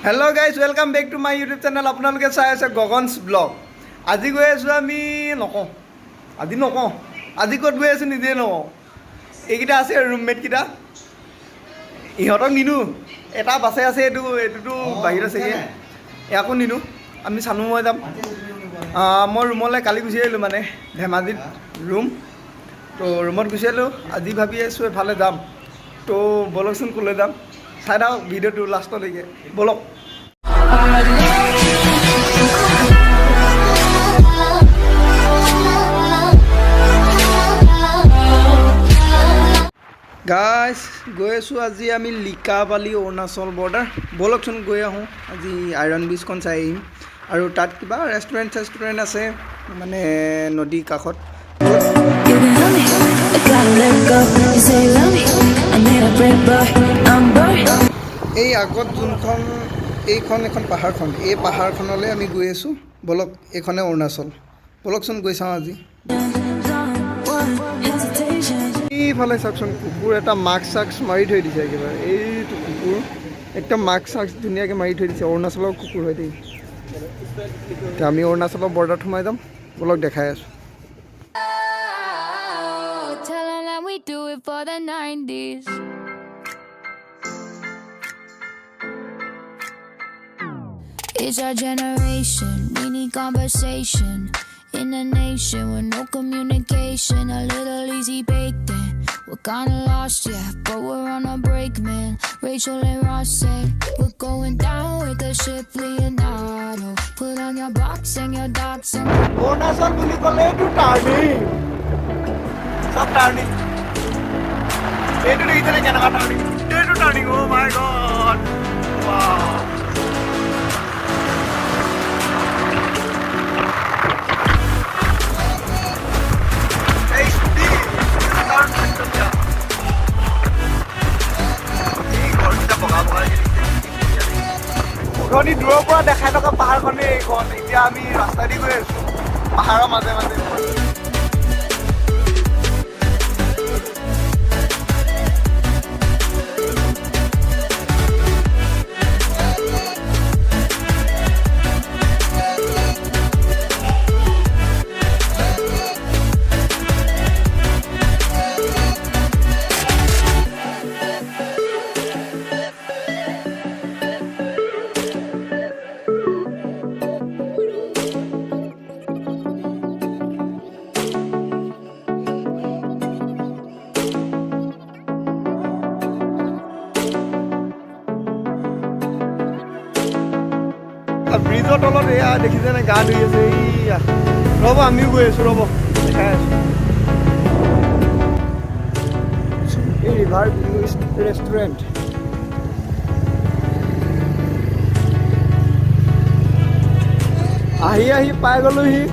Hello' guys welcome back to my YouTube channel. আপোনালোকে চাই আছে গগনছ ব্লগ। আজি গৈ আছোঁ আমি নকওঁ, আজি ক'ত গৈ আছোঁ নিজে নকওঁ। এইকেইটা আছে ৰুমমেটকেইটা, ইহঁতক নিনো। এটা বাছে আছে, এইটোতো বাহিৰত আছেগৈ, ইয়াকো নিনো। আমি চানো মই যাম। মই ৰুমলৈ কালি গুচি আহিলোঁ, মানে ধেমাজিত ৰুম। তো ৰুমত গুচি আহিলোঁ। আজি ভাবি আছোঁ এফালে যাম। তো ব'লকচোন ক'লৈ যাম চাই থাকক ভিডিঅ'টো লাষ্টলৈকে, ব'লক। গাইজ গৈ আছোঁ আজি আমি লিকাবালি অৰুণাচল বৰ্ডাৰ। ব'লকচোন গৈ আহোঁ। আজি আইৰণ ব্ৰীজখন চাই আহিম, আৰু তাত কিবা ৰেষ্টুৰেণ্ট আছে, মানে নদীৰ কাষত। এই আগত যোনখন এখন পাহাৰখন, এই পাহাৰখনলৈ আমি গৈ আছোঁ। ব'লক, এইখনে অৰুণাচল। ব'লকচোন গৈ চাওঁ আজি। এইফালে চাওকচোন, কুকুৰ এটা মাস্ক মাৰি থৈ দিছে একেবাৰে। এইটো কুকুৰ একদম মাস্ক ধুনীয়াকৈ মাৰি থৈ দিছে। অৰুণাচলৰ কুকুৰ হয় দেই। এতিয়া আমি অৰুণাচলৰ বৰ্ডাৰত সোমাই যাম। ব'লক দেখাই আছোঁ। It's our generation, we need conversation. In a nation with no communication, a little easy baked in. We're kinda lost, yeah, but we're on a break, man. Rachel and Ross said we're going down with the ship Leonardo. Put on your box and your docs and Arunachal বুলি ক'লে এইটো turning, সব turning. এইটো দেখিছেনে কেনেকুৱা turning? এইটো turning, অ' মাই god, wow. দূৰৰ পৰা দেখাই থকা পাহাৰখনেই এইখন। এতিয়া আমি ৰাস্তা দি গৈ আছোঁ পাহাৰৰ মাজে মাজে। ব্ৰিজৰ তলত এয়া দেখিছেনে গা ধুই আছে। এইয়া ৰ'ব, আমিও গৈ আছোঁ, ৰ'ব দেখাই আছোঁ। এই ৰিভাৰ ভিউ ৰেষ্টুৰেণ্ট। আহি পাই গ'লোহি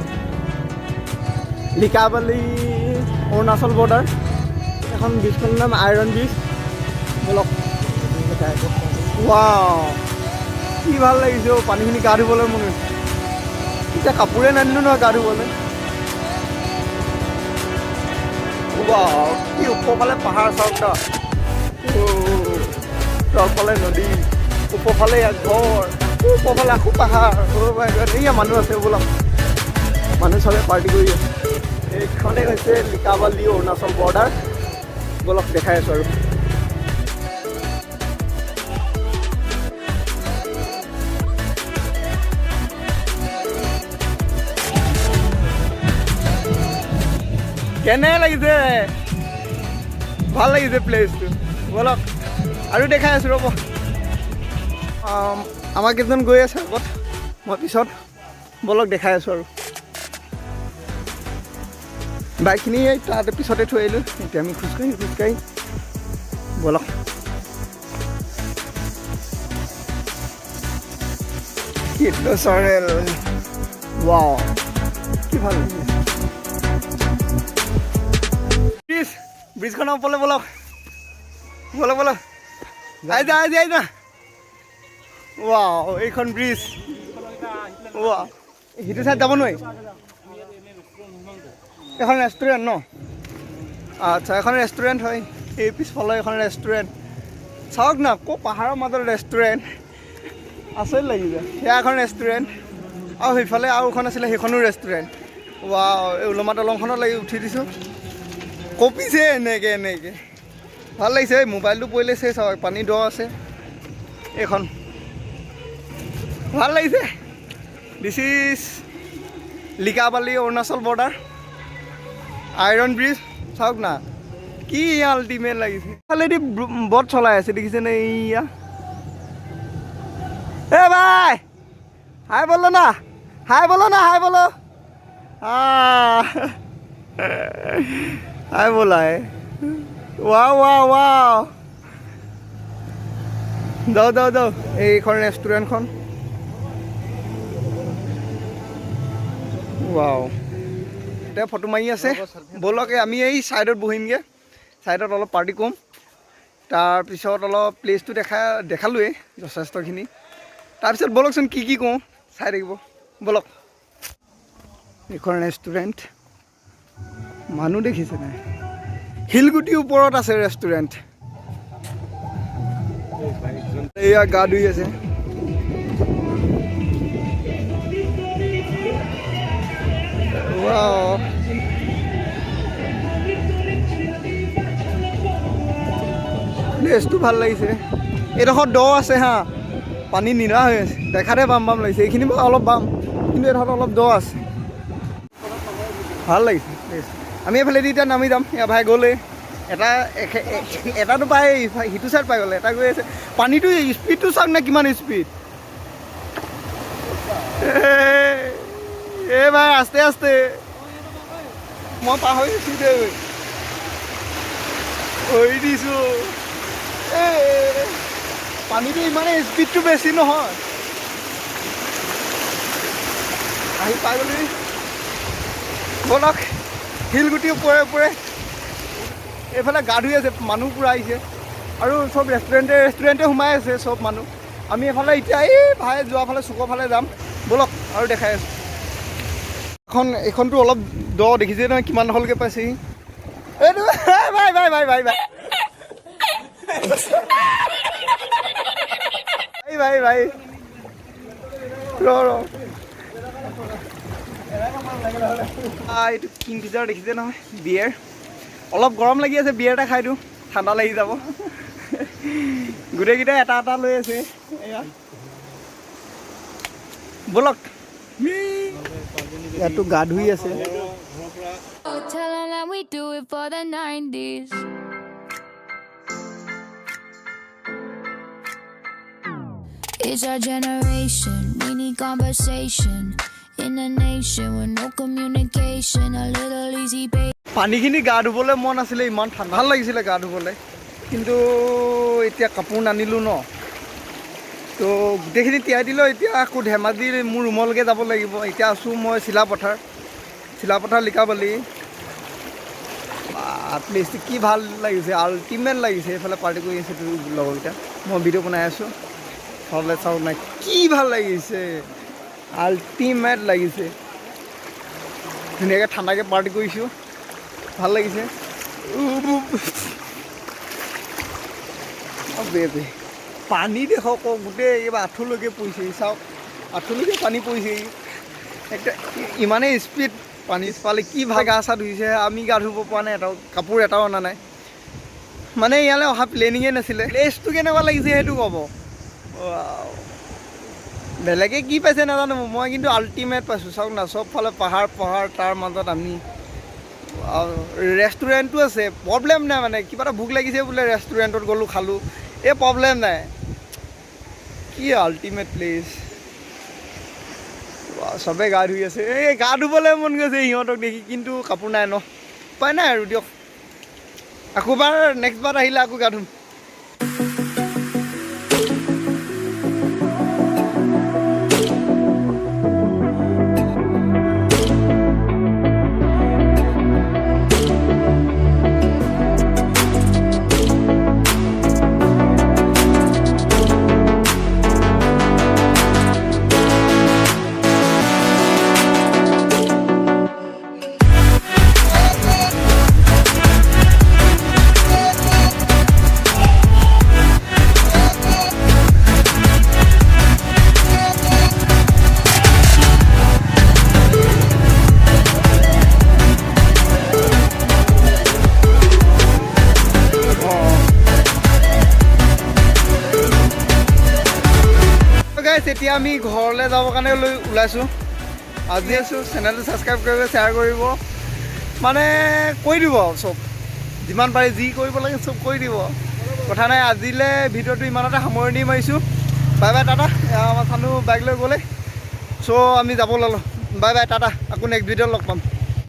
লিকাবালি অৰুণাচল বৰ্ডাৰ। এখন ব্ৰিজখনৰ নাম আইৰণ ব্ৰীজ। ব'লক দেখাই আছোঁ। ৱাও, কি ভাল লাগিছে অ', পানীখিনি গা ধুবলৈ মন হৈছে। এতিয়া কাপোৰে নানিলোঁ নহয় গা ধুবলৈ। ৱাও, কি ওপৰফালে পাহাৰ চাওক ন, তলফালে নদী, ওপৰফালে ঘৰ, ওপৰফালে আকৌ পাহাৰ। এয়া মানুহ আছে, ব'লক মানুহ চবে পাৰ্টি কৰি আছে। এইখনেই হৈছে লিকাবালি অৰুণাচল বৰ্ডাৰ। ব'লক দেখাই আছোঁ আৰু। কেনে লাগিছে? ভাল লাগিছে প্লেচটো। ব'লক আৰু দেখাই আছোঁ, ৰ'ব। আমাৰ কেইজন গৈ আছে আগত, মই পিছত। ব'লক দেখাই আছোঁ আৰু। বাইকখিনি তাতে পিছতে থৈ আহিলোঁ। এতিয়া আমি খোজকাঢ়ি ব'লক। ৱাও, কি ভাল লাগিছে। ব্ৰিজখনৰ ওপৰলৈ ব'লক, আইজা। ৱাও, এইখন ব্ৰিজ। ৱাও, সেইটো চাইড যাব নোৱাৰি। এখন ৰেষ্টুৰেণ্ট ন? আচ্ছা, এখন ৰেষ্টুৰেণ্ট হয়। এই পিছফালে এখন ৰেষ্টুৰেণ্ট। চাওক না, আকৌ পাহাৰৰ মাজত ৰেষ্টুৰেণ্ট। আচৰিত লাগি যায় সেয়া এখন ৰেষ্টুৰেণ্ট আৰু সেইফালে আৰু এখন আছিলে সেইখনো ৰেষ্টুৰেণ্ট এই ওলমা দলংখনত লাগি উঠি দিছোঁ কঁপিছে এনেকৈ ভাল লাগিছে এই মোবাইলটো পৰিলে চেচ হয় পানী দ আছে এইখন ভাল লাগিছে this is Likabali Arunachal border iron bridge চাওক না কি আল্টিমেট লাগিছে ফালেদি বট চলাই আছে দেখিছেনে এইয়া এ ভাই হাই বলো না হাই বলো হাই बोला है वाह যাও এইখন ৰেষ্টুৰেণ্টখন ৱাও এতিয়া ফটো মাৰি আছে ব'লক আমি এই ছাইডত বহিমগৈ ছাইডত অলপ পাৰ্টি কৰিম তাৰপিছত অলপ প্লেচটো দেখালোৱেই যথেষ্টখিনি তাৰপিছত ব'লকচোন কি কওঁ চাই থাকিব ব'লক এইখন ৰেষ্টুৰেণ্ট মানুহ দেখিছে নাই শিলগুটিৰ ওপৰত আছে ৰেষ্টুৰেণ্ট এয়া গা ধুই আছে প্লেচটো ভাল লাগিছে এইডোখৰত দ আছে হা পানী নীলা হৈ আছে দেখাতে বাম লাগিছে এইখিনি অলপ বাম কিন্তু এইডোখৰত অলপ দ আছে ভাল লাগিছে আমি এইফালেদি এতিয়া নামি যাম এয়া ভাই গ'লে এটাতো পাই সিটো চাইড পাই গ'লে এটা গৈ আছে পানীটো স্পীডটো চাওক না কিমান স্পীড এই ভাই আস্তে মই পাহৰিছোঁ দেই কৰি দিছোঁ পানীটো ইমানে স্পীডটো বেছি নহয় আহি পাই গ'লি ব'লক শিলগুটিৰ ওপৰে এইফালে গা ধুই আছে মানুহ পূৰা আহিছে আৰু চব ৰেষ্টুৰেণ্টে সোমাই আছে চব মানুহ আমি এইফালে এতিয়া এই ভাই যোৱা ফালে চুকৰ ফালে যাম ব'লক আৰু দেখাই আছোঁ এইখনতো অলপ দ দেখিছে নহয় কিমান হ'লকৈ পাইছেহি এইটো ভাই ৰ এইটো কিংফিচাৰ দেখিছে নহয় বিয়েৰ অলপ গৰম লাগি আছে বিয়েৰ এটা খাই দিওঁ ঠাণ্ডা লাগি যাব গোটেইকেইটাই এটা লৈ আছে এয়া ব'লক ইয়াতো গা ধুই আছে Tell 'em that we do it for the 90s. It's our generation, we need conversation. In a nation with no communication, a little easy baby. পানীখিনি গা ধুবলৈ মন আছিলে ইমান ঠাণ্ডা লাগিছিলে গা ধুবলৈ কিন্তু এতিয়া কাপোৰ নানিলোঁ ন তো গোটেইখিনি তিয়াই দিলোঁ এতিয়া আকৌ ধেমাজিৰ মোৰ ৰুমলৈকে যাব লাগিব এতিয়া আছোঁ মই চিলাপথাৰ লিকাবালি প্লেচটো কি ভাল লাগিছে আল্টিমেট লাগিছে এইফালে পাৰ্টি কৰি আছে লগৰকেইটা মই ভিডিঅ' বনাই আছোঁ চাবলৈ চাওক নাই কি ভাল লাগিছে আল্টিমেট লাগিছে ধুনীয়াকৈ ঠাণ্ডাকৈ পাৰ্টি কৰিছোঁ ভাল লাগিছে বেবি পানী দেখক গোটেই কিবা আঁঠুলৈকে পৰিছেহি চাওক আঁঠুলৈকে পানী পৰিছেহি একটা ইমানেই স্পীড পানী পালে কি ভাল গা চা ধুইছে আমি গা ধুব পৰা নাই এটাও কাপোৰ এটাও অনা নাই মানে ইয়ালৈ অহা প্লেনিঙেই নাছিলে প্লেচটো কেনেকুৱা লাগিছে সেইটো ক'ব বেলেগে কি পাইছে নাজানো মই কিন্তু আল্টিমেট পাইছোঁ চাওক না চবফালে পাহাৰ তাৰ মাজত আমি ৰেষ্টুৰেণ্টো আছে প্ৰব্লেম নাই মানে কিবা এটা ভোক লাগিছে বোলে ৰেষ্টুৰেণ্টত গ'লোঁ খালোঁ এই প্ৰব্লেম নাই কি আল্টিমেট প্লেচ চবে গা ধুই আছে এই গা ধুবলৈ মন গৈছে সিহঁতক দেখি কিন্তু কাপোৰ নাই ন উপায় নাই আৰু দিয়ক আকৌবাৰ নেক্সটবাৰ আহিলে আকৌ গা ধুম এতিয়া আমি ঘৰলৈ যাবৰ কাৰণে ওলাইছোঁ আজি আছোঁ চেনেলটো ছাবস্ক্ৰাইব কৰিব শ্বেয়াৰ কৰিব মানে কৰি দিব আৰু চব যিমান পাৰি যি কৰিব লাগে চব কৰি দিব কথা নাই আজিলৈ ভিডিঅ'টো ইমানতে সামৰণি মাৰিছোঁ বাই বাই টাটা আমাৰ চানু বাইক লৈ গ'লে চ' আমি যাব ওলালোঁ বাই বাই টাটা আকৌ নেক্সট ভিডিঅ'ত লগ পাম